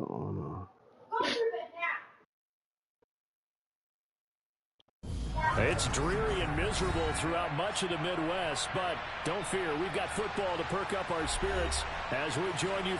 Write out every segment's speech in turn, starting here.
Oh, no. It's dreary and miserable throughout much of the Midwest, but don't fear, we've got football to perk up our spirits as we join you.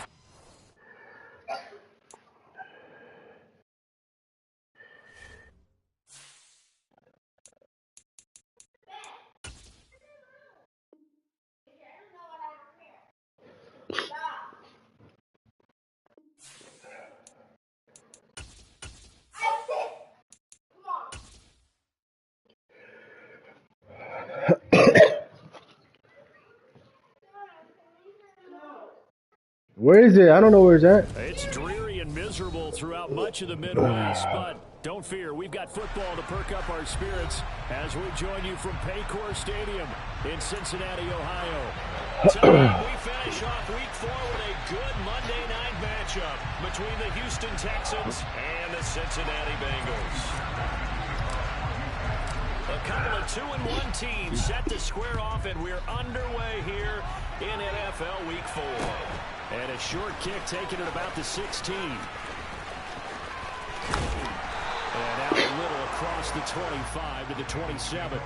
Where is it? I don't know where it's at. It's dreary and miserable throughout much of the Midwest, but don't fear, we've got football to perk up our spirits as we join you from Paycor Stadium in Cincinnati, Ohio. Tonight we finish off Week 4 with a good Monday night matchup between the Houston Texans and the Cincinnati Bengals. A couple of 2-1 teams set to square off, and we're underway here in NFL Week 4. And a short kick taken at about the 16. And out a little across the 25 to the 27.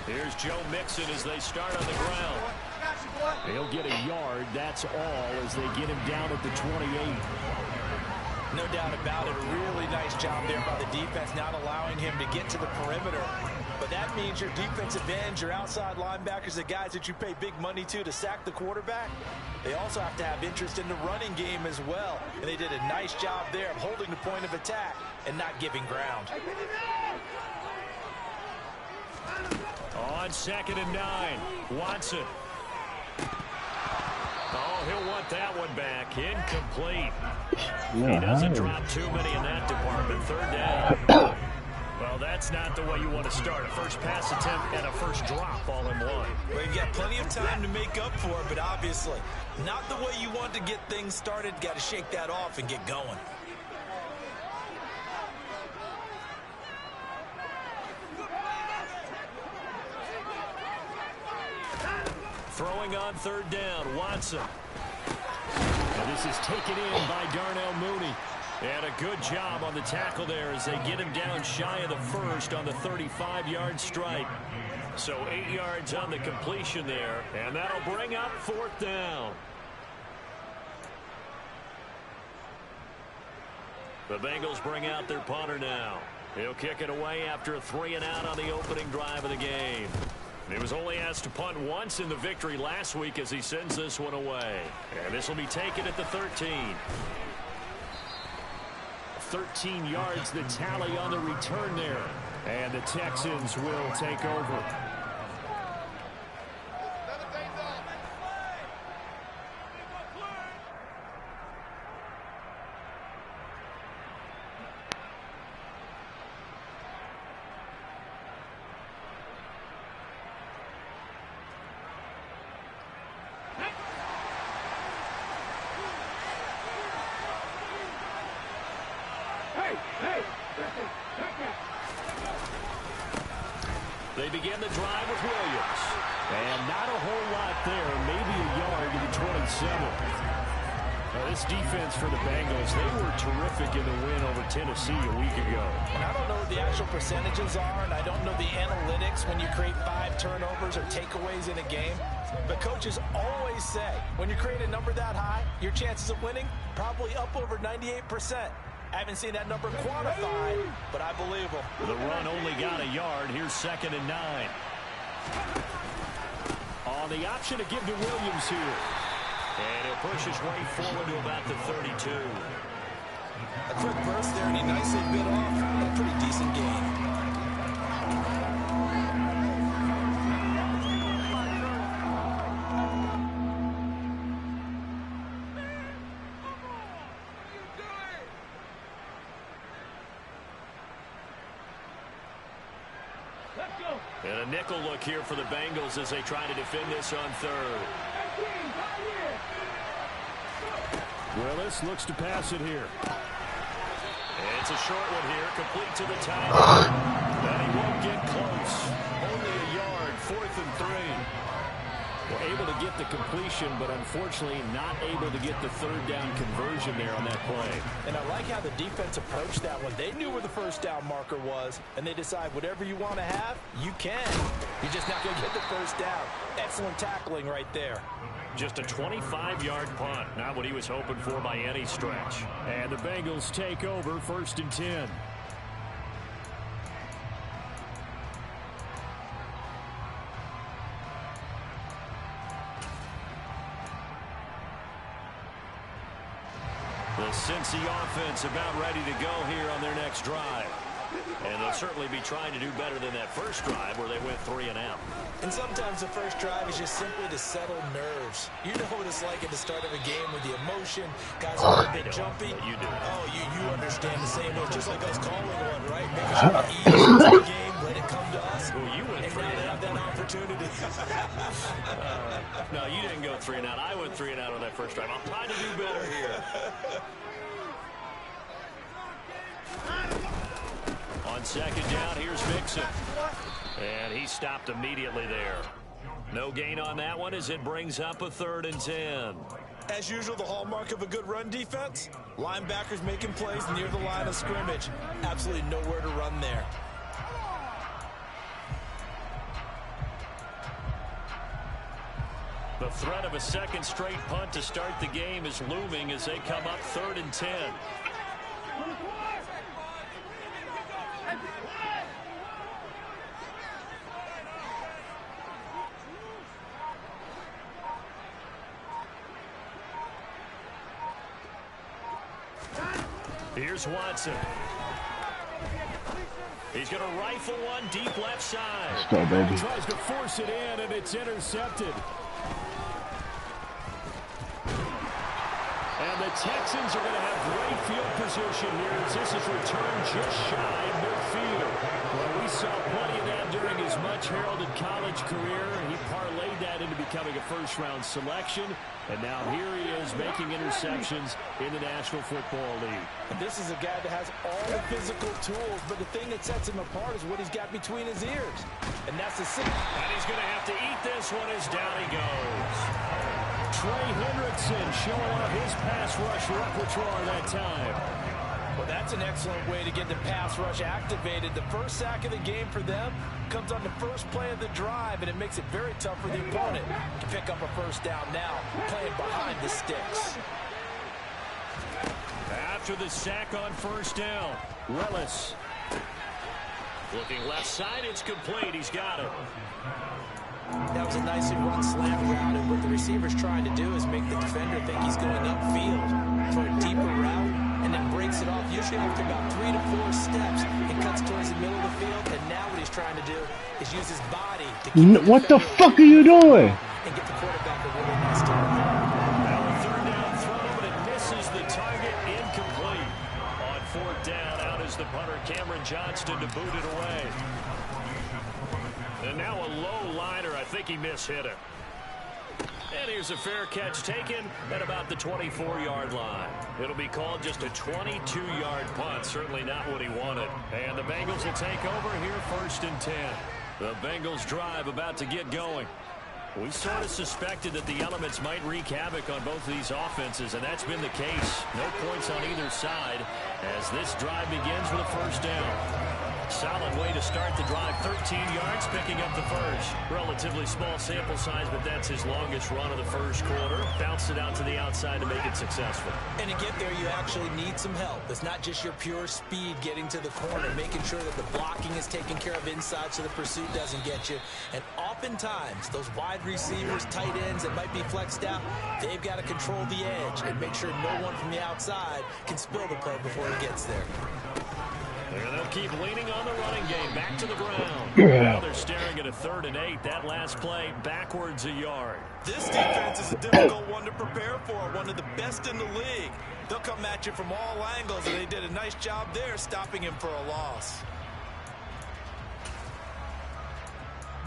Here's Joe Mixon as they start on the ground. He'll get a yard, that's all, as they get him down at the 28. No doubt about it. A really nice job there by the defense, not allowing him to get to the perimeter. But that means your defensive ends, your outside linebackers, the guys that you pay big money to sack the quarterback, they also have to have interest in the running game as well. And they did a nice job there of holding the point of attack and not giving ground. On 2nd and 9, Watson. Oh, he'll want that one back. Incomplete. He doesn't drop too many in that department. 3rd down. Well, that's not the way you want to start. A first pass attempt and a first drop all in one. Well, you've got plenty of time to make up for it, but obviously not the way you want to get things started. Got to shake that off and get going. Throwing on 3rd down, Watson. And this is taken in by Darnell Mooney. And a good job on the tackle there as they get him down shy of the first on the 35-yard strike. So 8 yards on the completion there, and that'll bring up 4th down. The Bengals bring out their punter now. He'll kick it away after a 3-and-out on the opening drive of the game. He was only asked to punt once in the victory last week as he sends this one away. And this will be taken at the 13. 13 yards the tally on the return there. And the Texans will take over. They begin the drive with Williams. And not a whole lot there. Maybe a yard to the 27. Now, this defense for the Bengals, they were terrific in the win over Tennessee a week ago. And I don't know what the actual percentages are, and I don't know the analytics when you create 5 turnovers or takeaways in a game. But coaches always say, when you create a number that high, your chances of winning probably up over 98%. I haven't seen that number quantified, but I believe him. The run only got a yard. Here's 2nd and 9. On the option to give to Williams here. And he'll push his way forward to about the 32. A quick burst there, and he nicely bit off a pretty decent gain. Let's go. And a nickel look here for the Bengals as they try to defend this on third. Willis looks to pass it here. It's a short one here, complete to the tight end. And he won't get close. Only a yard, 4th and 3. We're able to get the completion, but unfortunately not able to get the third down conversion there on that play. And I like how the defense approached that one. They knew where the first down marker was, and they decide whatever you want to have, you can. You're just not going to get the first down. Excellent tackling right there. Just a 25-yard punt, not what he was hoping for by any stretch. And the Bengals take over 1st and 10. The Cincy offense about ready to go here on their next drive. And they'll certainly be trying to do better than that first drive where they went 3 and out. And sometimes the first drive is just simply to settle nerves. You know what it's like at the start of a game with the emotion. Guys are a bit jumpy. You do. Oh, you understand the same way. Just like us calling one, right? Making sure to ease into the game, let it come to us. Well, you went and 3 now and they out. have that opportunity. No, you didn't go 3 and out. I went 3 and out on that first drive. I'm trying to do better here. On 2nd down, here's Mixon. And he stopped immediately there. No gain on that one as it brings up a 3rd and 10. As usual, the hallmark of a good run defense, linebackers making plays near the line of scrimmage. Absolutely nowhere to run there. The threat of a second straight punt to start the game is looming as they come up 3rd and 10. Here's Watson. He's going to rifle one deep left side. Let's go, baby. He tries to force it in, and it's intercepted. And the Texans are going to have great field position here as this is returned just shy of midfield. Well, we saw plenty of that during his much-heralded college career. He parlayed that into becoming a first-round selection. And now here he is making interceptions in the National Football League. And this is a guy that has all the physical tools, but the thing that sets him apart is what he's got between his ears. And that's the signal. And he's going to have to eat this one as down he goes. Trey Hendrickson showing off his pass rush repertoire that time. Well, that's an excellent way to get the pass rush activated. The first sack of the game for them comes on the first play of the drive, and it makes it very tough for the opponent to pick up a first down now, playing behind the sticks. After the sack on 1st down, Willis. Looking left side, it's complete. He's got it. That was a nicely run slant route, and what the receiver's trying to do is make the defender think he's going upfield for a deeper route, and then breaks it off, usually after about 3 to 4 steps, and cuts towards the middle of the field, and now what he's trying to do is use his body to keep What the fuck are you doing? and get the quarterback a really nice target. Now a 3rd down throw, but it misses the target, incomplete. On 4th down, out is the punter, Cameron Johnston, to boot it away. And now a low liner. I think he mishit it. And here's a fair catch taken at about the 24-yard line. It'll be called just a 22-yard punt. Certainly not what he wanted. And the Bengals will take over here 1st and 10. The Bengals drive about to get going. We sort of suspected that the elements might wreak havoc on both of these offenses, and that's been the case. No points on either side as this drive begins with a 1st down. Solid way to start the drive. 13 yards, picking up the first. Relatively small sample size, but that's his longest run of the first quarter. Bounced it out to the outside to make it successful. And to get there, you actually need some help. It's not just your pure speed getting to the corner, making sure that the blocking is taken care of inside so the pursuit doesn't get you. And oftentimes, those wide receivers, tight ends that might be flexed out, they've got to control the edge and make sure no one from the outside can spill the play before he gets there. And they'll keep leaning on the running game. Back to the ground. Now they're staring at a 3rd and 8. That last play backwards a yard. This defense is a difficult one to prepare for, one of the best in the league. They'll come at you from all angles, and they did a nice job there stopping him for a loss.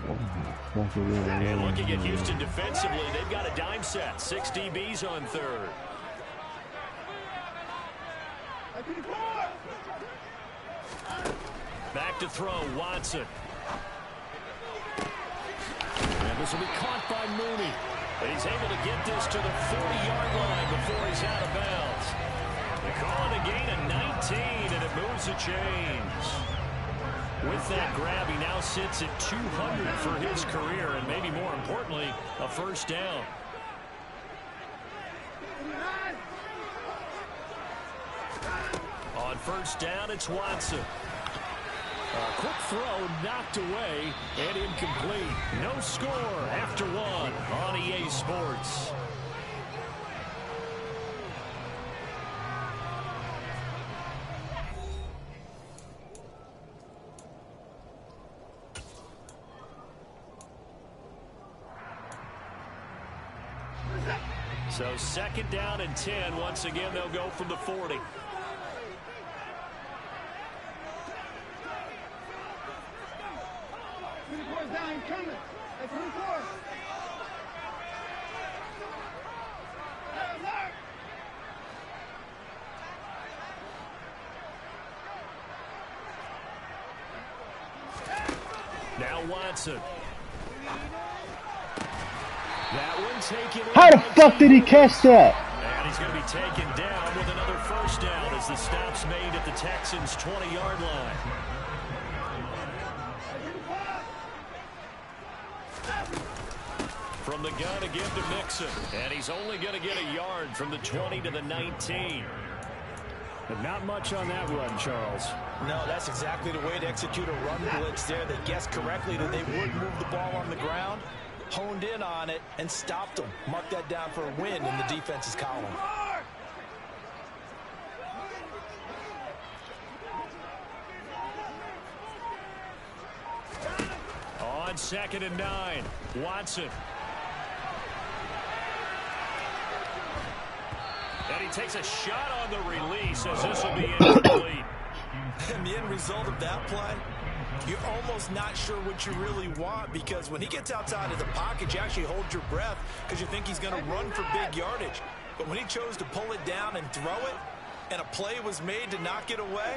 And looking at Houston defensively, they've got a dime set. 6 DBs on third. Back to throw, Watson. And this will be caught by Mooney. He's able to get this to the 40-yard line before he's out of bounds. They call it a gain of 19, and it moves the chains. With that grab, he now sits at 200 for his career, and maybe more importantly, a first down. On first down, it's Watson. A quick throw knocked away and incomplete. No score after one on EA Sports. So second down and 10. Once again, they'll go from the 40. Now Watson. That one taken. How the fuck did he catch that? And he's going to be taken down with another first down as the stop's made at the Texans' 20-yard line. From the gun again to Mixon. And he's only going to get a yard from the 20 to the 19. But not much on that run, Charles. No, that's exactly the way to execute a run blitz there. They guessed correctly that they would move the ball on the ground, honed in on it, and stopped them. Mark that down for a win in the defense's column. On second and 9, Watson. And he takes a shot on the release as this will be incomplete. And the end result of that play, you're almost not sure what you really want, because when he gets outside of the pocket, you actually hold your breath because you think he's going to run for big yardage. But when he chose to pull it down and throw it, and a play was made to knock it away,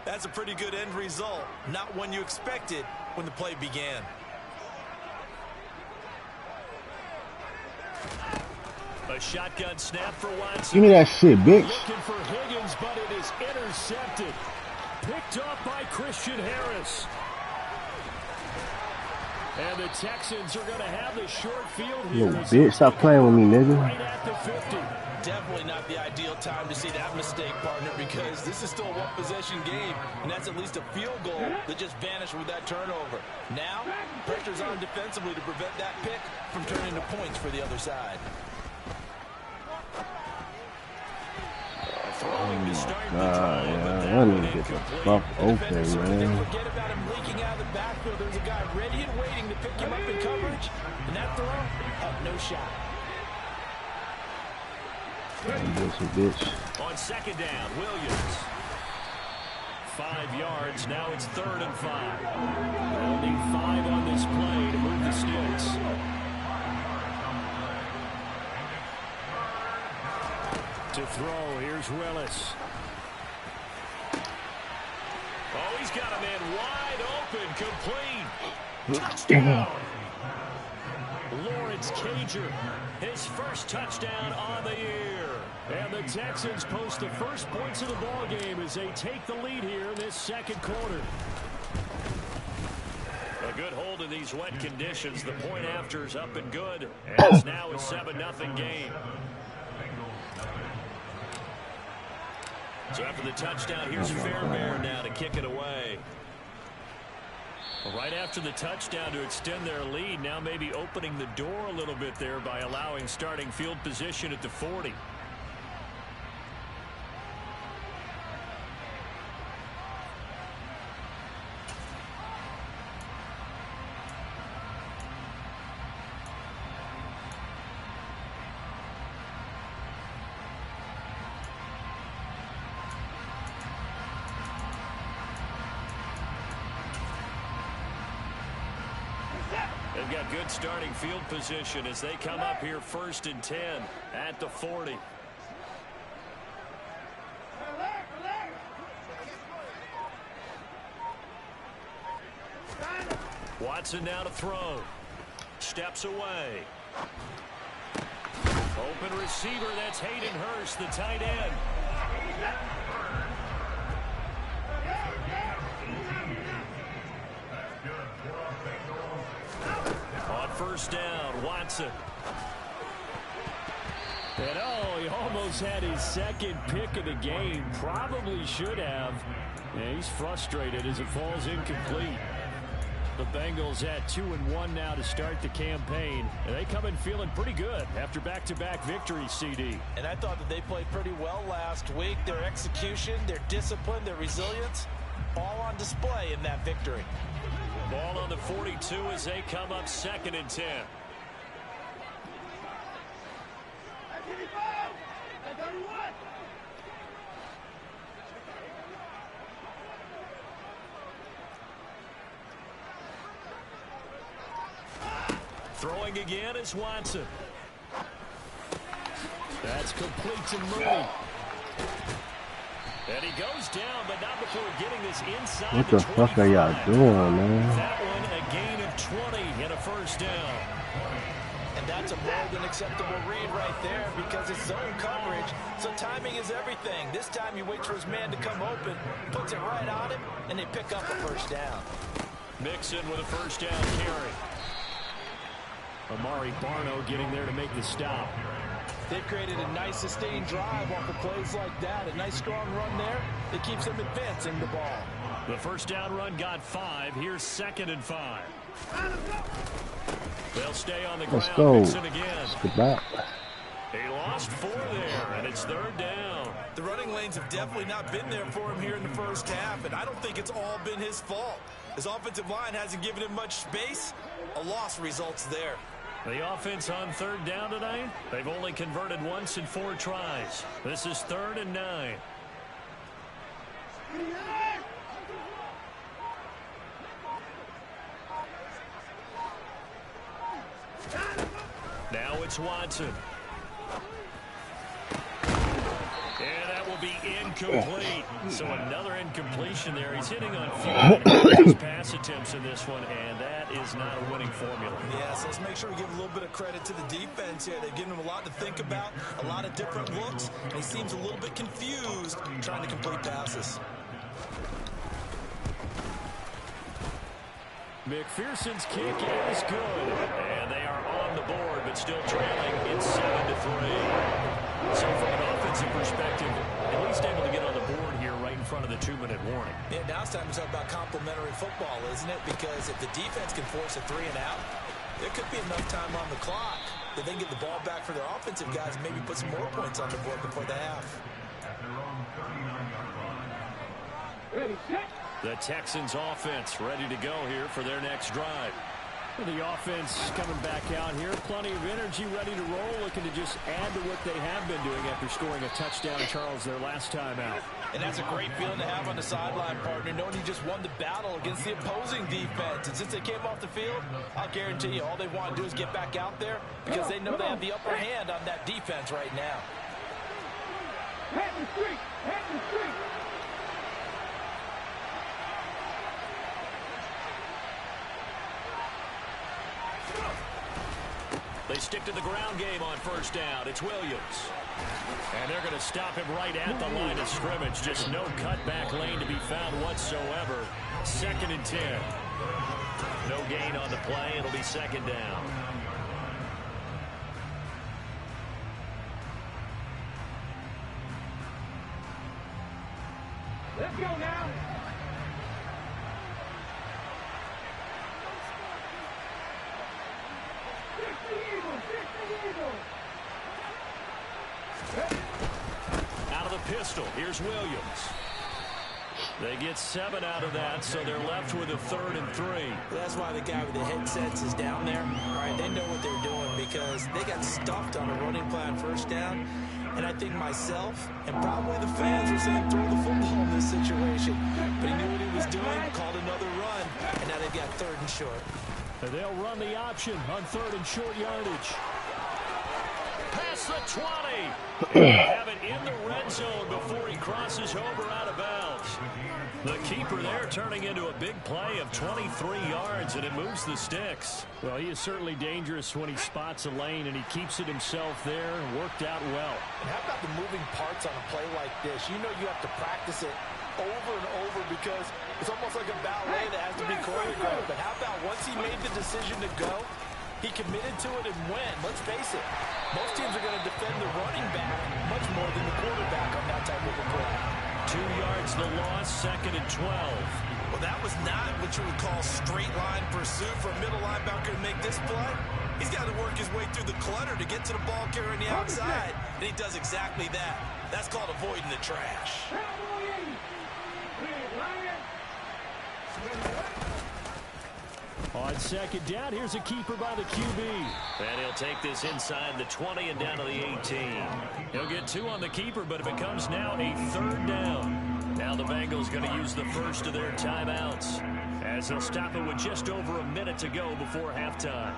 that's a pretty good end result. Not one you expected when the play began. A shotgun snap for Watson. Give me that shit, bitch. Looking for Higgins, but it is intercepted. Picked up by Christian Harris. And the Texans are going to have the short field here. Yo, bitch, stop playing with me, nigga. Right at the 50. Definitely not the ideal time to see that mistake, partner, because this is still a one-possession game, and that's at least a field goal that just vanished with that turnover. Now, pressure's on defensively to prevent that pick from turning to points for the other side. Throwing to start the Nah, drive, yeah, but I that need one to get the incomplete. fuck The open, defenders certainly man. forget about him leaking out of the backfield. There's a guy ready and waiting to pick him up in coverage, and that throw, no shot. Bitch. On second down, Williams. 5 yards. Now it's 3rd and 5. They'll need 5 on this play to move the sticks. To throw, here's Willis. Oh, he's got a man wide open, complete. Touchdown. Lawrence Cager, his first touchdown on the year. And the Texans post the first points of the ball game as they take the lead here in this second quarter. A good hold in these wet conditions. The point after is up and good. And it's now a 7-0 game. So after the touchdown, here's Fairbairn now to kick it away. Right after the touchdown to extend their lead, now maybe opening the door a little bit there by allowing starting field position at the 40. They've got good starting field position as they come up here 1st and 10 at the 40. Watson now to throw. Steps away. Open receiver, that's Hayden Hurst, the tight end. On 1st down, Watson. And he almost had his 2nd pick of the game. Probably should have. Yeah, he's frustrated as it falls incomplete. The Bengals at 2-1 now to start the campaign. And they come in feeling pretty good after back-to-back victories, CD. And I thought that they played pretty well last week. Their execution, their discipline, their resilience, all on display in that victory. Ball on the 42 as they come up 2nd and 10. Throwing again is Watson. That's complete to Mooney. And he goes down, but not before getting this inside. What the fuck are y'all doing, man? That one a gain of 20 and a 1st down. And that's a more than acceptable read right there because it's zone coverage, so timing is everything. This time you wait for his man to come open, puts it right on him, and they pick up a 1st down. Mixon with a 1st down carry. Amari Barno getting there to make the stop. They've created a nice sustained drive off of plays like that. A nice strong run there that keeps them advancing the ball. The 1st down run got 5. Here's 2nd and 5. They'll stay on the ground. Let's go. Mixon again. Let's get back. He lost 4 there, and it's 3rd down. The running lanes have definitely not been there for him here in the 1st half, and I don't think it's all been his fault. His offensive line hasn't given him much space. A loss results there. The offense on 3rd down tonight, they've only converted once in 4 tries. This is 3rd and 9. Now it's Watson. And that will be incomplete. So another incompletion there. He's hitting on few pass attempts in this one, and that is not a winning formula. Yeah, so let's make sure we give a little bit of credit to the defense here. They've given him a lot to think about, a lot of different looks, and he seems a little bit confused trying to complete passes. McPherson's kick is good. And they are on the board, but still trailing in 7-3. So from an offensive perspective, at least able to get on the board here right in front of the 2-minute warning. Yeah, now it's time to talk about complementary football, isn't it? Because if the defense can force a 3 and out, there could be enough time on the clock that they can get the ball back for their offensive guys and maybe put some more points on the board before the half. The Texans offense ready to go here for their next drive. The offense coming back out here. Plenty of energy, ready to roll, looking to just add to what they have been doing after scoring a touchdown, Charles, their last time out. And that's a great feeling to have on the sideline, partner, knowing you just won the battle against the opposing defense. And since they came off the field, I'll guarantee you all they want to do is get back out there because they know they have the upper hand on that defense right now. Head the street! Head the street! They stick to the ground game on 1st down. It's Williams. And they're going to stop him right at the line of scrimmage. Just no cutback lane to be found whatsoever. 2nd and 10. No gain on the play. It'll be 2nd down. Let's go now! Out of the pistol, here's Williams. They get 7 out of that, so they're left with a 3rd and 3. That's why the guy with the headsets is down there. All right, they know what they're doing because they got stuffed on a running play on 1st down. And I think myself and probably the fans were saying throw the football in this situation. But he knew what he was doing, called another run, and now they've got 3rd and short. And they'll run the option on 3rd and short yardage. Past the 20. And have it in the red zone before he crosses over out of bounds. The keeper there turning into a big play of 23 yards, and it moves the sticks. Well, he is certainly dangerous when he spots a lane, and he keeps it himself there and worked out well. And how about the moving parts on a play like this? You know you have to practice it over and over because it's almost like a ballet that has to be choreographed. But how about once he made the decision to go, he committed to it and went. Let's face it, most teams are going to defend the running back much more than the quarterback on that type of a play. 2 yards the loss, 2nd and 12. Well, that was not what you would call straight line pursuit for a middle linebacker to make this play. He's got to work his way through the clutter to get to the ball carrier on the outside, and he does exactly that. That's called avoiding the trash. On 2nd down, here's a keeper by the QB. And he'll take this inside the 20 and down to the 18. He'll get 2 on the keeper, but it becomes now a 3rd down. Now the Bengals going to use the first of their timeouts, as they'll stop it with just over a minute to go before halftime.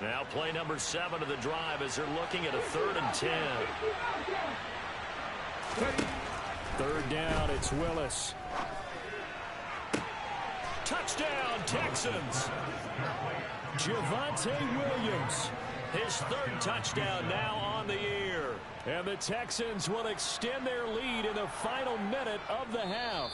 Now play number 7 of the drive as they're looking at a 3rd and 10. 3rd down, it's Willis. Touchdown, Texans. Javonte Williams, his 3rd touchdown now on the year. And the Texans will extend their lead in the final minute of the half.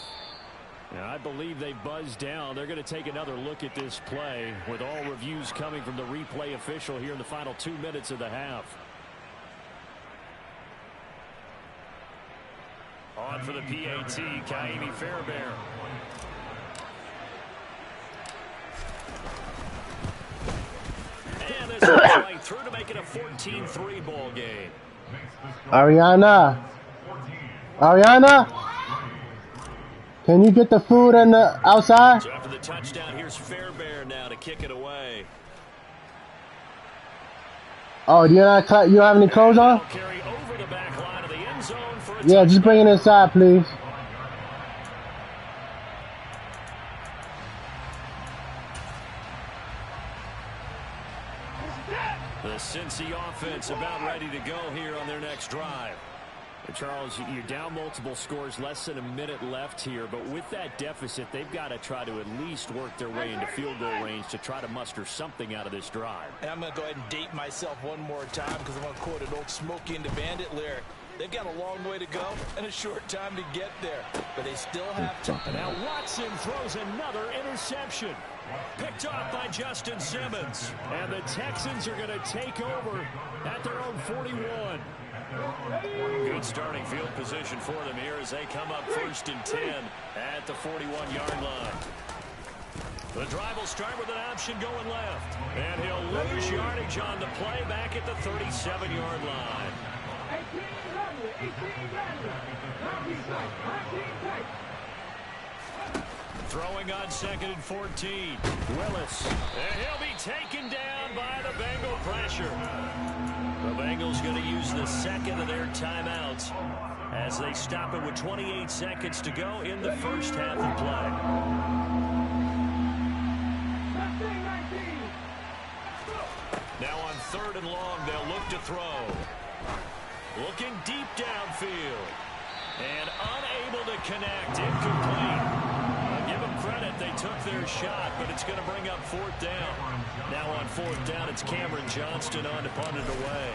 Now, I believe they buzzed down. They're going to take another look at this play with all reviews coming from the replay official here in the final 2 minutes of the half. On for the PAT, Kaimi Fairbairn. And this is right through to make it a 14-3 ball game. Ariana. Can you get the food on the outside? So after the touchdown, here's Fairbairn now to kick it away. Oh, do you don't have any clothes on? Carry over the back line of the end zone for a Yeah, just bring it inside, please. The Cincy offense about ready to go here on their next drive. Charles, you're down multiple scores, less than a minute left here, but with that deficit, they've got to try to at least work their way into field goal range to try to muster something out of this drive. And I'm going to go ahead and date myself one more time because I'm going to quote an old Smokey and the Bandit lyric. They've got a long way to go and a short time to get there, but they still have time. And now Watson throws another interception. Picked off by Justin Simmons. And the Texans are going to take over at their own 41. Good starting field position for them here as they come up 1st and 10 at the 41-yard line. The drive will start with an option going left. And he'll lose yardage on the play back at the 37-yard line. Throwing on 2nd and 14. Willis. And he'll be taken down by the Bengal pressure. The Bengals going to use the 2nd of their timeouts as they stop it with 28 seconds to go in the first half of play. Now on 3rd and long, they'll look to throw. Looking deep downfield. And unable to connect. Incomplete. Give them credit, they took their shot, but it's going to bring up 4th down. Now on 4th down, it's Cameron Johnston on to punt it away.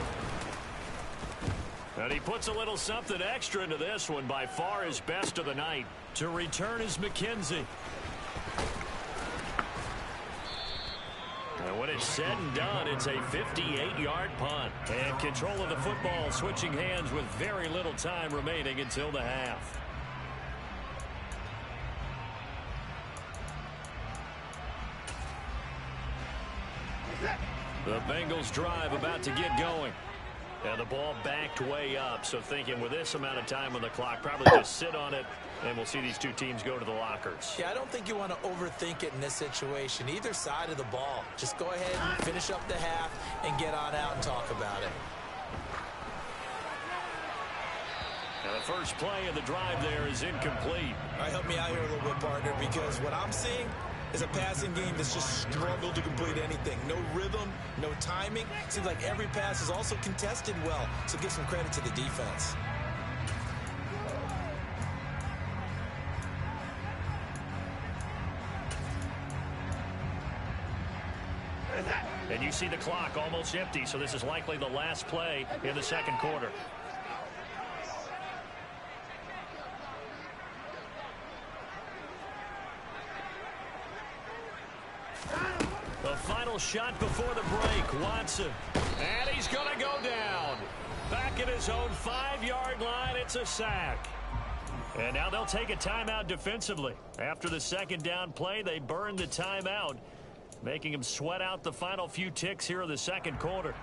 And he puts a little something extra into this one, by far his best of the night. To return is McKenzie. And when it's said and done, it's a 58-yard punt. And control of the football switching hands with very little time remaining until the half. The Bengals drive about to get going. And the ball backed way up, so thinking with this amount of time on the clock, probably just sit on it, and we'll see these two teams go to the lockers. Yeah, I don't think you want to overthink it in this situation. Either side of the ball. Just go ahead and finish up the half and get on out and talk about it. first play of the drive there is incomplete. All right, help me out here a little bit, partner, because what I'm seeing is a passing game that's just struggled to complete anything. No rhythm, no timing. Seems like every pass is also contested well, so give some credit to the defense. And you see the clock almost empty, so this is likely the last play in the second quarter. The final shot before the break, Watson. And he's going to go down. Back at his own 5-yard line, it's a sack. And now they'll take a timeout defensively. After the second down play, they burn the timeout, making him sweat out the final few ticks here in the second quarter.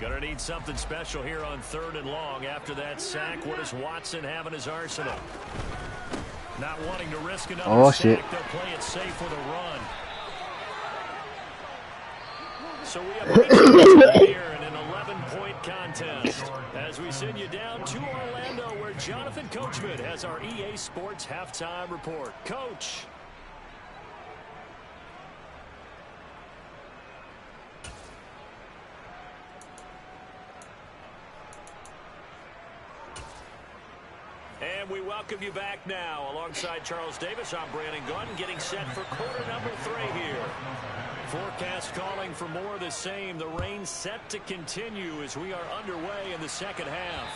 Gonna need something special here on 3rd and long. After that sack, what does Watson have in his arsenal? Not wanting to risk another sack, they'll play it safe with a run. So we have reached here in an 11-point contest as we send you down to Orlando, where Jonathan Coachman has our EA Sports halftime report. Coach. And we welcome you back now. Alongside Charles Davis, I'm Brandon Gunn, getting set for quarter number 3 here. Forecast calling for more of the same. The rain set to continue as we are underway in the second half.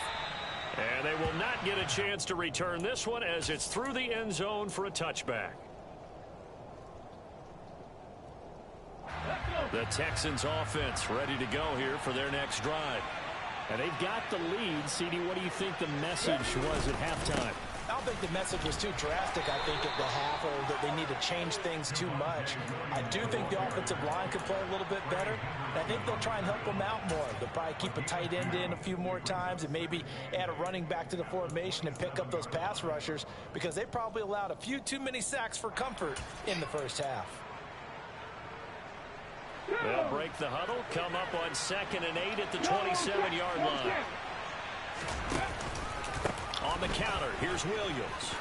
And they will not get a chance to return this one as it's through the end zone for a touchback. The Texans offense ready to go here for their next drive. And they've got the lead. CD, what do you think the message was at halftime? I don't think the message was too drastic, I think, at the half, or that they need to change things too much. I do think the offensive line could play a little bit better. I think they'll try and help them out more. They'll probably keep a tight end in a few more times and maybe add a running back to the formation and pick up those pass rushers, because they probably allowed a few too many sacks for comfort in the first half. They'll break the huddle, come up on 2nd and 8 at the 27-yard line. On the counter, here's Williams.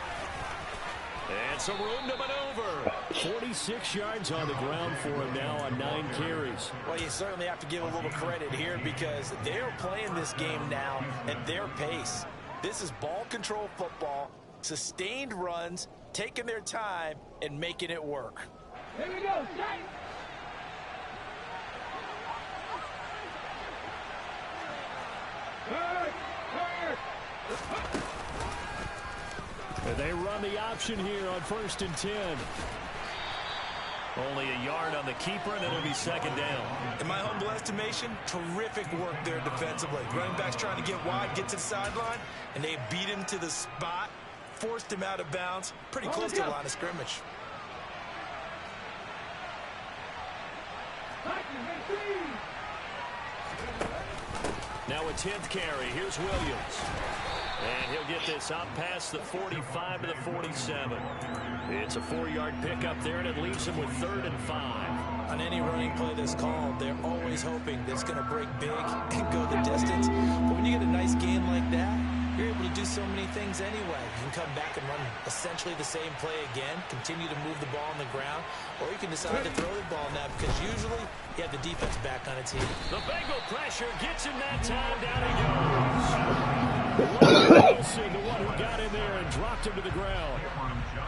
And some room to maneuver. 46 yards on the ground for him now on 9 carries. Well, you certainly have to give a little credit here, because they're playing this game now at their pace. This is ball control football, sustained runs, taking their time, and making it work. Here we go, straight. They run the option here on 1st and 10. Only a yard on the keeper, and it'll be 2nd down. In my humble estimation, terrific work there defensively. Running back's trying to get wide, get to the sideline, and they beat him to the spot, forced him out of bounds, pretty close to the line of scrimmage. Now a 10th carry. Here's Williams. And he'll get this up past the 45 to the 47. It's a 4-yard pickup there, and it leaves him with 3rd and 5. On any running play that's called, they're always hoping that it's going to break big and go the distance. But when you get a nice game like that, you're able to do so many things anyway. You can come back and run essentially the same play again, continue to move the ball on the ground, or you can decide to throw the ball now, because usually you have the defense back on its heels. The Bengal pressure gets him that time. Down he goes. Wilson, the one who got in there and dropped him to the ground.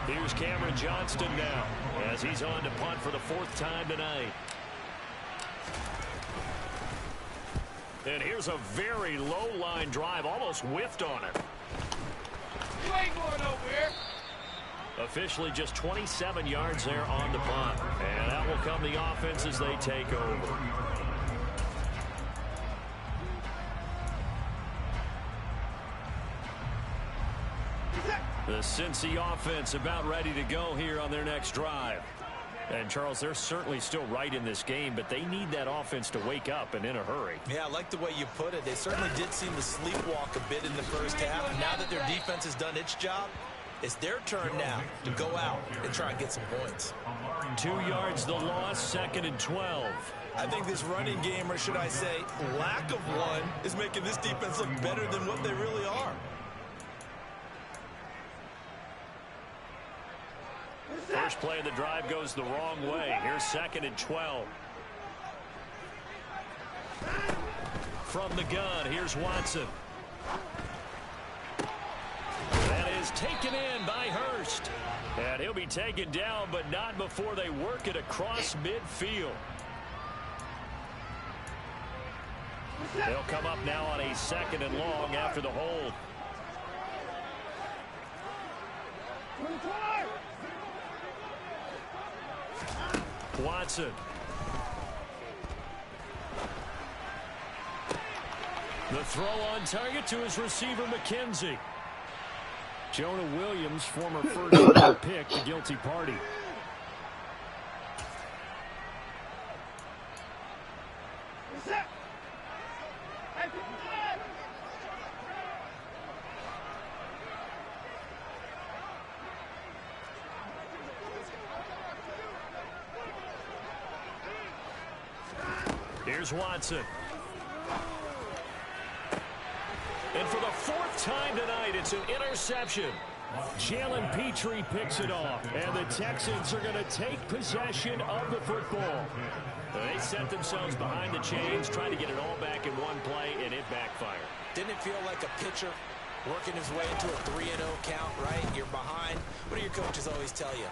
Here's Cameron Johnston now as he's on to punt for the 4th time tonight. And here's a very low line drive, almost whiffed on it. You ain't going nowhere. Officially just 27 yards there on the punt. And that will come the offense as they take over. The Cincy offense about ready to go here on their next drive. And, Charles, they're certainly still right in this game, but they need that offense to wake up and in a hurry. Yeah, I like the way you put it. They certainly did seem to sleepwalk a bit in the first half. Now that their defense has done its job, it's their turn now to go out and try and get some points. 2 yards the loss, 2nd and 12. I think this running game, or should I say lack of one, is making this defense look better than what they really are. first play of the drive goes the wrong way. Here's 2nd and 12. From the gun, here's Watson. That is taken in by Hurst. And he'll be taken down, but not before they work it across midfield. They'll come up now on a 2nd and long after the hold. Watson. The throw on target to his receiver, McKenzie. Jonah Williams, former first pick, the guilty party. Here's Watson. And for the 4th time tonight, it's an interception. Jalen Petrie picks it off, and the Texans are going to take possession of the football. They set themselves behind the chains, trying to get it all back in one play, and it backfired. Didn't it feel like a pitcher working his way into a 3-0 count, right? You're behind. What do your coaches always tell you?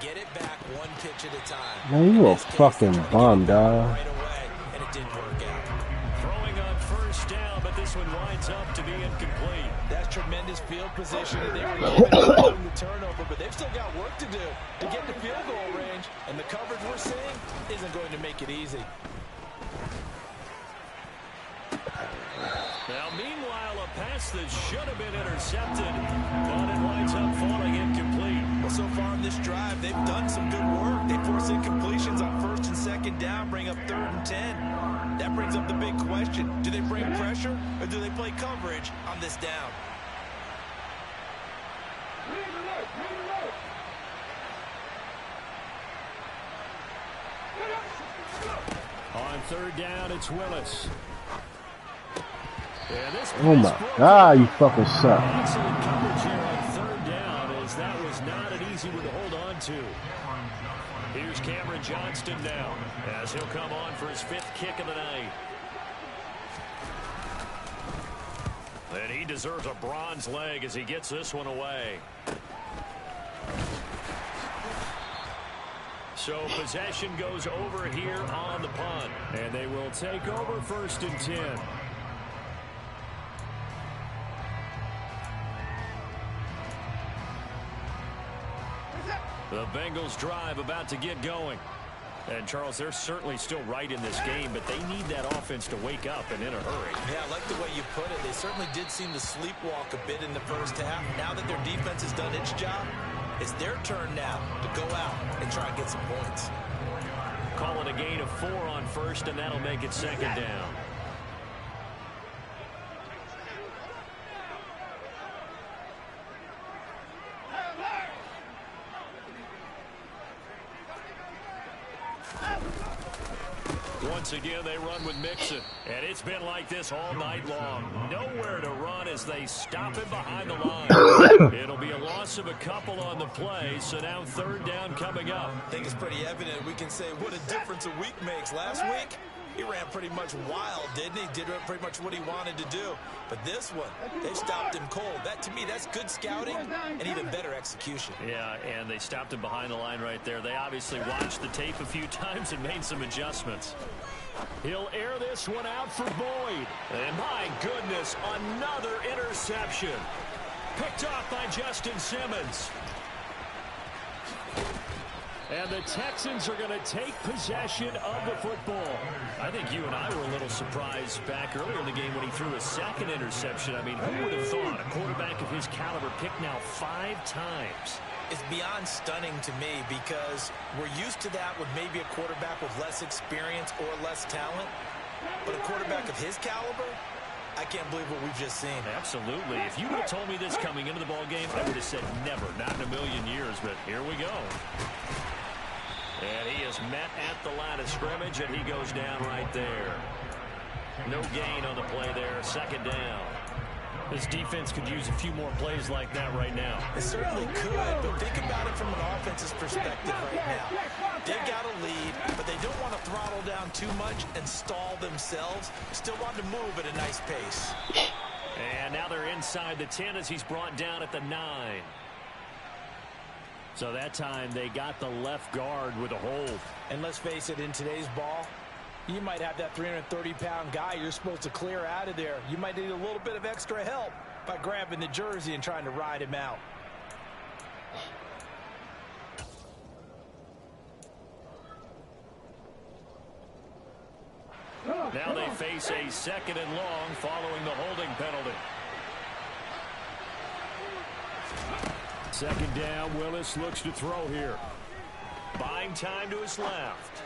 Get it back one pitch at a time. Man, you a fucking bum, dog. Right away, and it didn't work out. Throwing on 1st down, but this one winds up to be incomplete. That's tremendous field position, and they were given the turnover, but they've still got work to do to get to field goal range, and the coverage we're seeing isn't going to make it easy. Now, meanwhile, a pass that should have been intercepted, but it winds up falling incomplete. Well, so far in this drive, they've done some good work. They force incompletions on 1st and 2nd down, bring up 3rd and 10. That brings up the big question. Do they bring pressure, or do they play coverage on this down? On 3rd down, it's Willis. Oh my God, you fucking suck. Excellent coverage here on 3rd down, as that was not an easy one to hold on to. Here's Cameron Johnston now, as he'll come on for his 5th kick of the night. And he deserves a bronze leg as he gets this one away. So possession goes over here on the punt, and they will take over 1st and 10. The Bengals drive about to get going. And, Charles, they're certainly still right in this game, but they need that offense to wake up and in a hurry. Yeah, I like the way you put it. They certainly did seem to sleepwalk a bit in the 1st half. Now that their defense has done its job, it's their turn now to go out and try and get some points. Call it a gain of 4 on 1st, and that'll make it 2nd down. Once again, they run with Mixon. And it's been like this all night long. Nowhere to run as they stop him behind the line. It'll be a loss of a couple on the play, so now 3rd down coming up. I think it's pretty evident. We can say what a difference a week makes. Last week, he ran pretty much wild, didn't he? Did pretty much what he wanted to do. But this one, they stopped him cold. That, to me, that's good scouting and even better execution. Yeah, and they stopped him behind the line right there. They obviously watched the tape a few times and made some adjustments. He'll air this one out for Boyd. And my goodness, another interception. Picked off by Justin Simmons. And the Texans are going to take possession of the football. I think you and I were a little surprised back earlier in the game when he threw a 2nd interception. I mean, who would have thought a quarterback of his caliber picked now 5 times? It's beyond stunning to me because we're used to that with maybe a quarterback with less experience or less talent. But a quarterback of his caliber, I can't believe what we've just seen. Absolutely. If you would have told me this coming into the ball game, I would have said never, not in a million years. But here we go. And he is met at the line of scrimmage, and he goes down right there. No gain on the play there, 2nd down. This defense could use a few more plays like that right now. It certainly could, but think about it from an offense's perspective right now. They've got a lead, but they don't want to throttle down too much and stall themselves. Still want to move at a nice pace. And now they're inside the 10 as he's brought down at the 9. So that time they got the left guard with a hold. And let's face it, in today's ball, you might have that 330-pound guy you're supposed to clear out of there. You might need a little bit of extra help by grabbing the jersey and trying to ride him out. Now they face a 2nd and long following the holding penalty. 2nd down, Willis looks to throw here. Buying time to his left.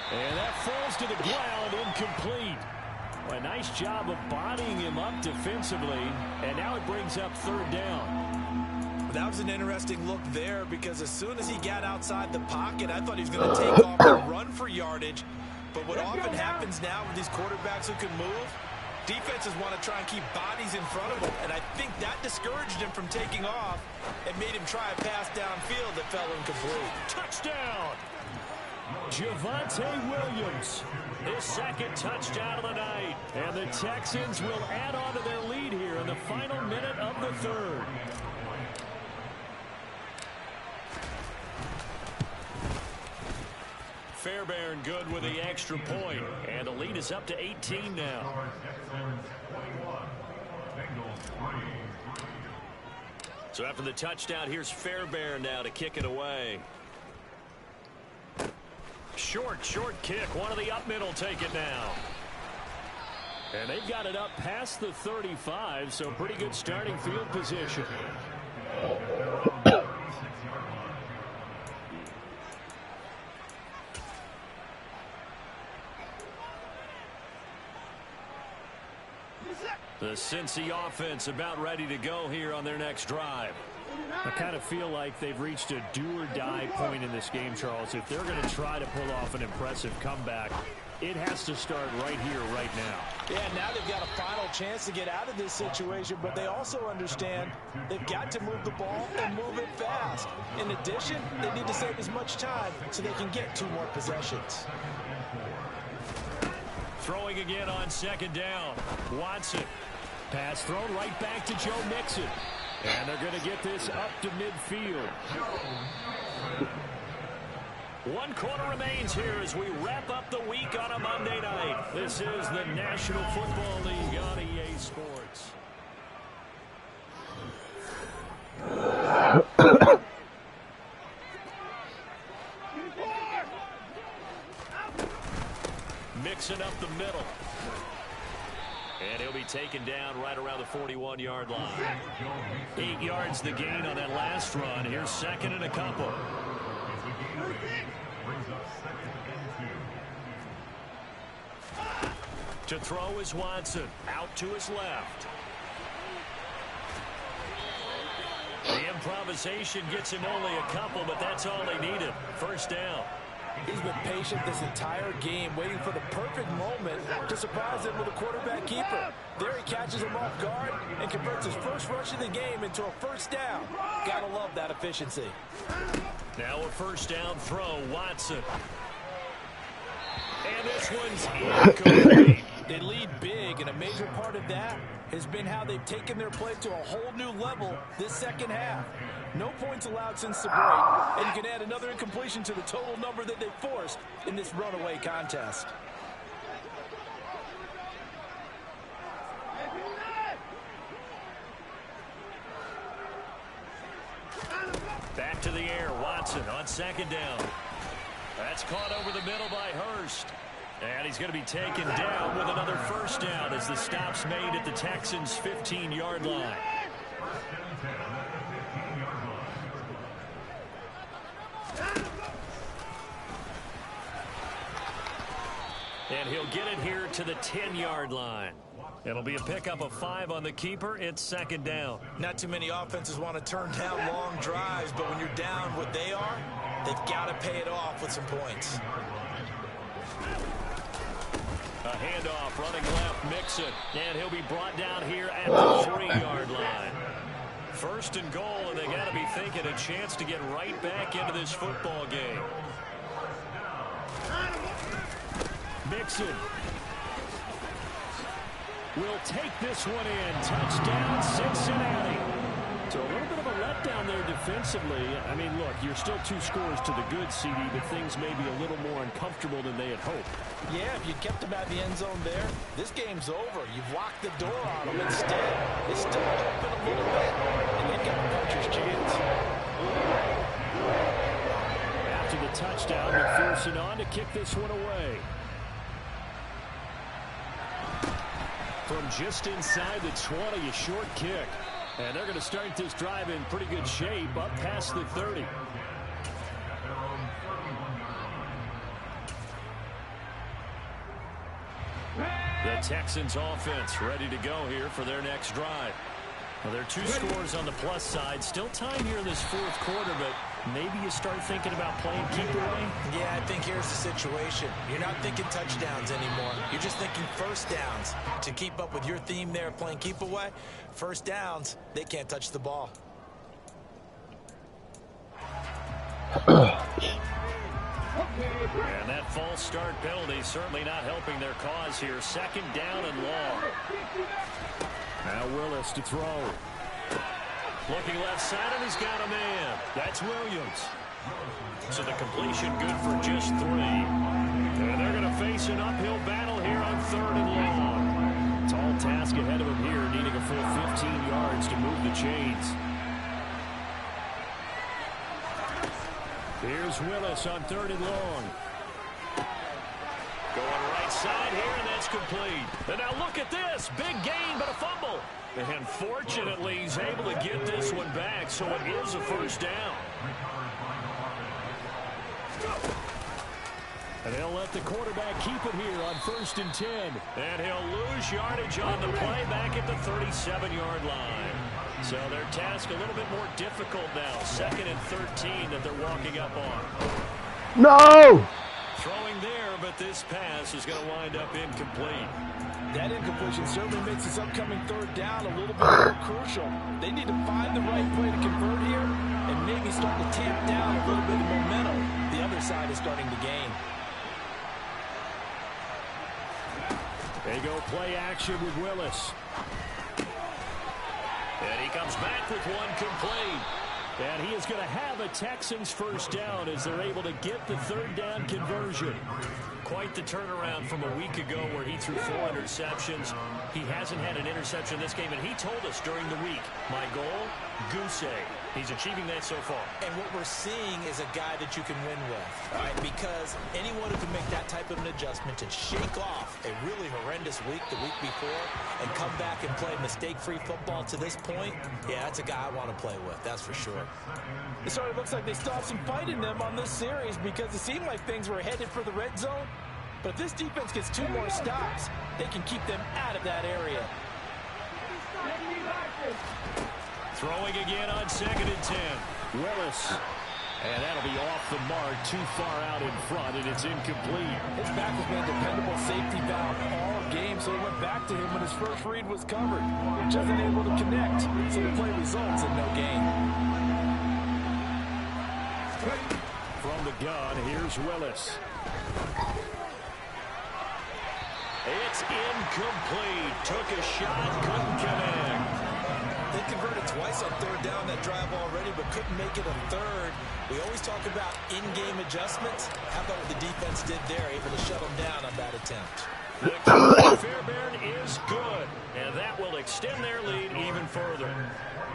And that falls to the ground, incomplete. Well, a nice job of bodying him up defensively, and now it brings up 3rd down. That was an interesting look there because as soon as he got outside the pocket, I thought he was going to take off and run for yardage. But what often happens now with these quarterbacks who can move, defenses want to try and keep bodies in front of them, and I think that discouraged him from taking off and made him try a pass downfield that fell incomplete. Touchdown! Javonte Williams, his 2nd touchdown of the night. And the Texans will add on to their lead here in the final minute of the 3rd. Fairbairn good with the extra point, and the lead is up to 18 now. So after the touchdown, here's Fairbairn now to kick it away. Short kick. One of the up middle take it now. And they've got it up past the 35, so pretty good starting field position. The Cincy offense about ready to go here on their next drive. I kind of feel like they've reached a do-or-die point in this game, Charles. If they're going to try to pull off an impressive comeback, it has to start right here, right now. Yeah, now they've got a final chance to get out of this situation, but they also understand they've got to move the ball and move it fast. In addition, they need to save as much time so they can get 2 more possessions. Throwing again on 2nd down. Watson. Pass thrown right back to Joe Mixon. And they're going to get this up to midfield. 1 quarter remains here as we wrap up the week on a Monday night. This is the National Football League on EA Sports. Mixing up the middle. And he'll be taken down right around the 41-yard line. 8 yards the gain on that last run. Here's 2nd and a couple. To throw is Watson. Out to his left. The improvisation gets him only a couple, but that's all they needed. 1st down. He's been patient this entire game, waiting for the perfect moment to surprise him with a quarterback keeper. There he catches him off guard and converts his first rush of the game into a 1st down. Gotta love that efficiency. Now a 1st down throw, Watson. And this one's incomplete. They lead big, and a major part of that has been how they've taken their play to a whole new level this 2nd half. No points allowed since the break, and you can add another incompletion to the total number that they forced in this runaway contest. Back to the air, Watson on 2nd down. That's caught over the middle by Hurst. And he's going to be taken down with another 1st down as the stop's made at the Texans' 15-yard line. And he'll get it here to the 10-yard line. It'll be a pickup of 5 on the keeper. It's 2nd down. Not too many offenses want to turn down long drives, but when you're down what they are, they've got to pay it off with some points. A handoff, running left, Mixon. And he'll be brought down here at the 3-yard line. First and goal, and they got to be thinking a chance to get right back into this football game. Mixon will take this one in. Touchdown, Cincinnati. So a little bit of a letdown there defensively. I mean, look, you're still 2 scores to the good, CD, but things may be a little more uncomfortable than they had hoped. Yeah, if you kept them at the end zone there, this game's over. You've locked the door on them. Instead, it's still open a little bit, and they've got a puncher's chance. After the touchdown, McPherson on to kick this one away. From just inside the 20, a short kick. And they're going to start this drive in pretty good shape, up past the 30. The Texans offense ready to go here for their next drive. Well, there are 2 scores on the plus side. Still time here in this 4th quarter, but maybe you start thinking about playing keep away. Yeah, I think here's the situation. You're not thinking touchdowns anymore. You're just thinking first downs. To keep up with your theme there, playing keep away, first downs, they can't touch the ball. And that false start penalty certainly not helping their cause here. 2nd down and long. Now Willis to throw. Looking left side, and he's got a man. That's Williams. So the completion good for just 3. And they're going to face an uphill battle here on 3rd and long. Tall task ahead of him here, needing a full 15 yards to move the chains. Here's Willis on 3rd and long. Going right side here, and that's complete. And now look at this. Big gain, but a fumble. And fortunately, he's able to get this one back, so it is a first down. And they'll let the quarterback keep it here on 1st and 10. And he'll lose yardage on the play back at the 37-yard line. So their task a little bit more difficult now. 2nd and 13 that they're walking up on. No! Throwing there, but this pass is going to wind up incomplete. That incompletion certainly makes this upcoming 3rd down a little bit more crucial. They need to find the right play to convert here and maybe start to tamp down a little bit of momentum. The other side is starting to gain. They go play action with Willis. And he comes back with one complete. And he is going to have a Texans first down as they're able to get the 3rd down conversion. Quite the turnaround from a week ago where he threw 4 interceptions. He hasn't had an interception this game, and he told us during the week, my goal, goose egg. He's achieving that so far. And what we're seeing is a guy that you can win with, all right? Because anyone who can make that type of an adjustment and shake off a really horrendous week the week before and come back and play mistake-free football to this point, yeah, that's a guy I want to play with, that's for sure. It sort of looks like they stopped some fight in them on this series because it seemed like things were headed for the red zone. But if this defense gets 2 more stops, they can keep them out of that area. Throwing again on 2nd and 10. Willis. And that'll be off the mark, too far out in front, and it's incomplete. His back has been a dependable safety valve all game, so he went back to him when his first read was covered. Just unable to connect, so the play results in no gain. From the gun, here's Willis. It's incomplete. Took a shot, couldn't connect. They converted twice on 3rd down that drive already, but couldn't make it a 3rd. We always talk about in-game adjustments. How about what the defense did there, able to shut them down on that attempt? The kick of Fairbairn is good, and that will extend their lead even further.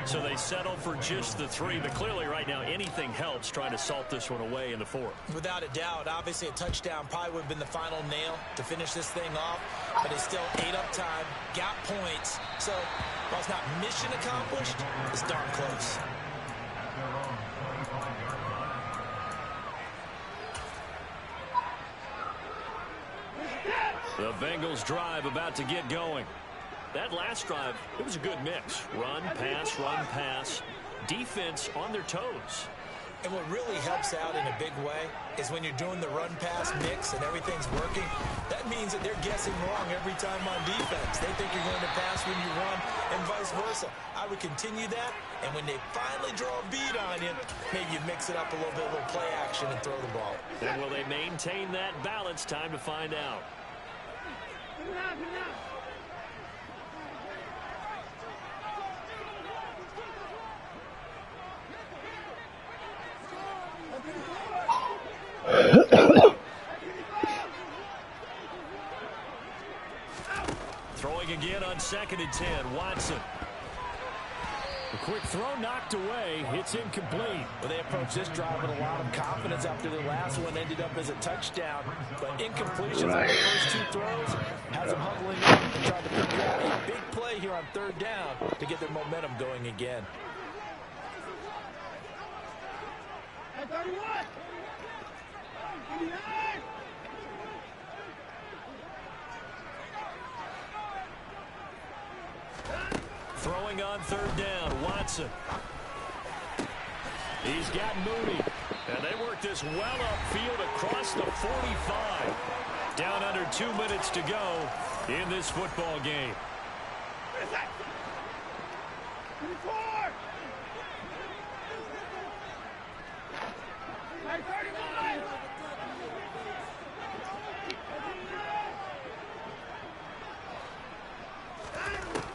So they settle for just the 3, but clearly right now anything helps trying to salt this one away in the 4th. Without a doubt, obviously a touchdown probably would have been the final nail to finish this thing off, but it's still 8 up time, got points. So while it's not mission accomplished, it's darn close. The Bengals drive about to get going. That last drive, it was a good mix. Run, pass, defense on their toes. And what really helps out in a big way is when you're doing the run-pass mix and everything's working, that means that they're guessing wrong every time on defense. They think you're going to pass when you run and vice versa. I would continue that, and when they finally draw a beat on you, maybe you mix it up a little bit, a little play action, and throw the ball. And will they maintain that balance? Time to find out. Throwing again on 2nd and 10. Watson. A quick throw knocked away. It's incomplete. Well, they approached this drive with a lot of confidence after their last one ended up as a touchdown. But incompletions on the first 2 throws has them huddling up and trying to pick out a big play here on 3rd down to get their momentum going again. Throwing on 3rd down, Watson. He's got Mooney. And they work this well upfield across the 45. Down under 2 minutes to go in this football game.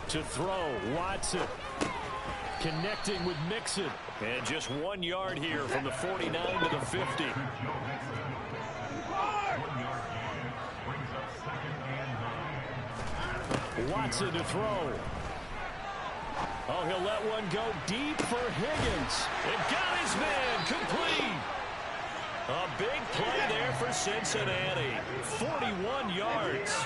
To throw, Watson. Connecting with Mixon. And just 1 yard here from the 49 to the 50. Watson to throw. Oh, he'll let one go deep for Higgins. It got his man complete. A big play there for Cincinnati. 41 yards.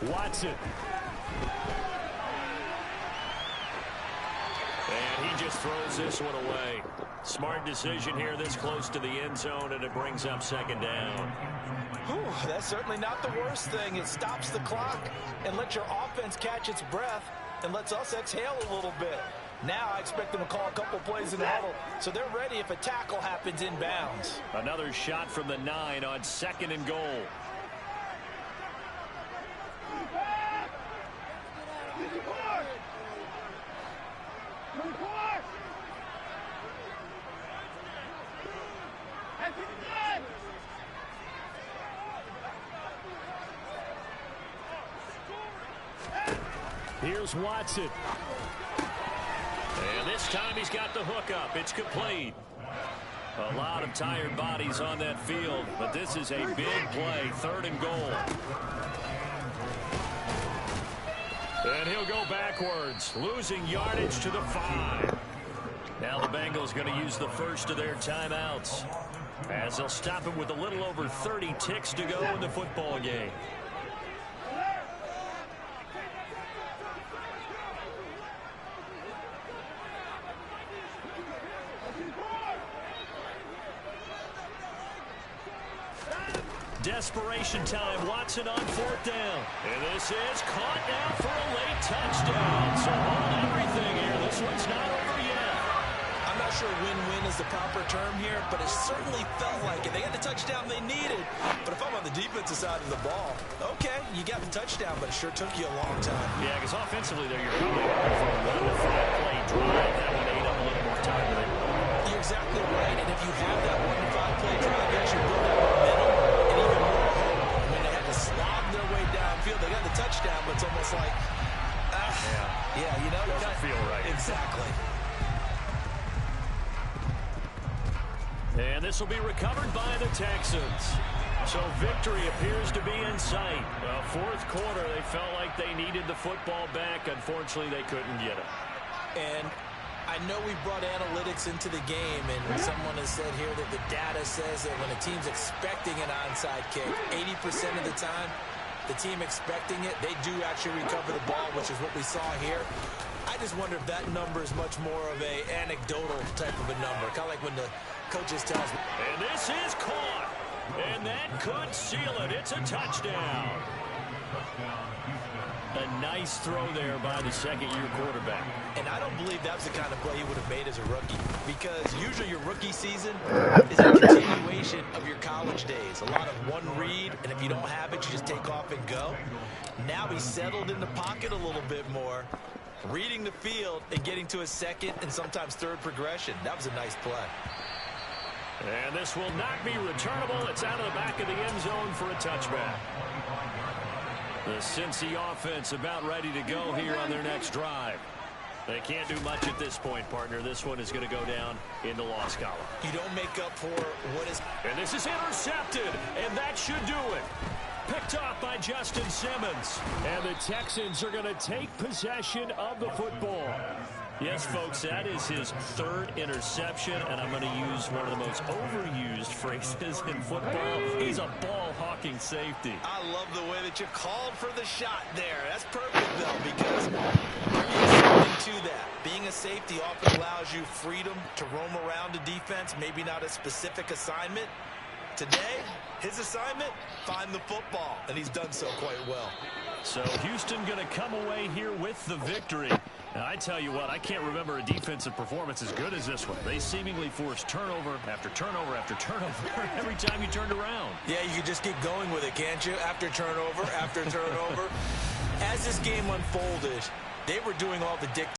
Watson. And he just throws this one away. Smart decision here this close to the end zone, and it brings up 2nd down. Whew, that's certainly not the worst thing. It stops the clock and lets your offense catch its breath and lets us exhale a little bit. Now I expect them to call a couple plays in the huddle, so they're ready if a tackle happens inbounds. Another shot from the 9 on 2nd and goal. Here's Watson. And this time he's got the hook up. It's complete. A lot of tired bodies on that field, but this is a big play. 3rd and goal. And he'll go backwards, losing yardage to the 5. Now the Bengals going to use the first of their timeouts, as they'll stop him with a little over 30 ticks to go in the football game. Desperation time. Watson on 4th down. And this is caught now for a late touchdown. So hold everything here. This one's not over yet. I'm not sure win-win is the proper term here, but it certainly felt like it. They got the touchdown they needed. But if I'm on the defensive side of the ball, okay, you got the touchdown, but it sure took you a long time. Yeah, because offensively there, you're probably looking for a 1 to 5 play drive. That one ate up a little more time than they wanted. You're exactly right. And if you have that 1 to 5 play drive, you actually build that momentum and even more hope. When they had to slog their way downfield, they got the touchdown, but it's almost like, yeah, you know, it doesn't feel right. Exactly. And this will be recovered by the Texans. So victory appears to be in sight. 4th quarter, they felt like they needed the football back. Unfortunately, they couldn't get it. And I know we brought analytics into the game, and someone has said here that the data says that when a team's expecting an onside kick, 80% of the time, the team expecting it, they do actually recover the ball, which is what we saw here. I just wonder if that number is much more of a anecdotal type of a number, kind of like when the coaches tell us. And this is caught, and that could seal it. It's a touchdown. A nice throw there by the second-year quarterback. And I don't believe that was the kind of play he would have made as a rookie, because usually your rookie season is a continuation of your college days. A lot of one read, and if you don't have it, you just take off and go. Now he's settled in the pocket a little bit more, reading the field and getting to a second and sometimes third progression. That was a nice play. And this will not be returnable. It's out of the back of the end zone for a touchback. The Cincy offense about ready to go here on their next drive. They can't do much at this point, partner. This one is going to go down in the loss column. You don't make up for what is... And this is intercepted, and that should do it. Picked off by Justin Simmons. And the Texans are going to take possession of the football. Yes, folks, that is his third interception, and I'm going to use one of the most overused phrases in football. He's a ball-hawking safety. I love the way that you called for the shot there. That's perfect, though, because there is something to that. Being a safety often allows you freedom to roam around the defense, maybe not a specific assignment. Today, his assignment, find the football, and he's done so quite well. So Houston going to come away here with the victory. Now, I tell you what, I can't remember a defensive performance as good as this one. They seemingly forced turnover after turnover after turnover every time you turned around. Yeah, you can just keep going with it, can't you? After turnover, after turnover. As this game unfolded, they were doing all the dictating.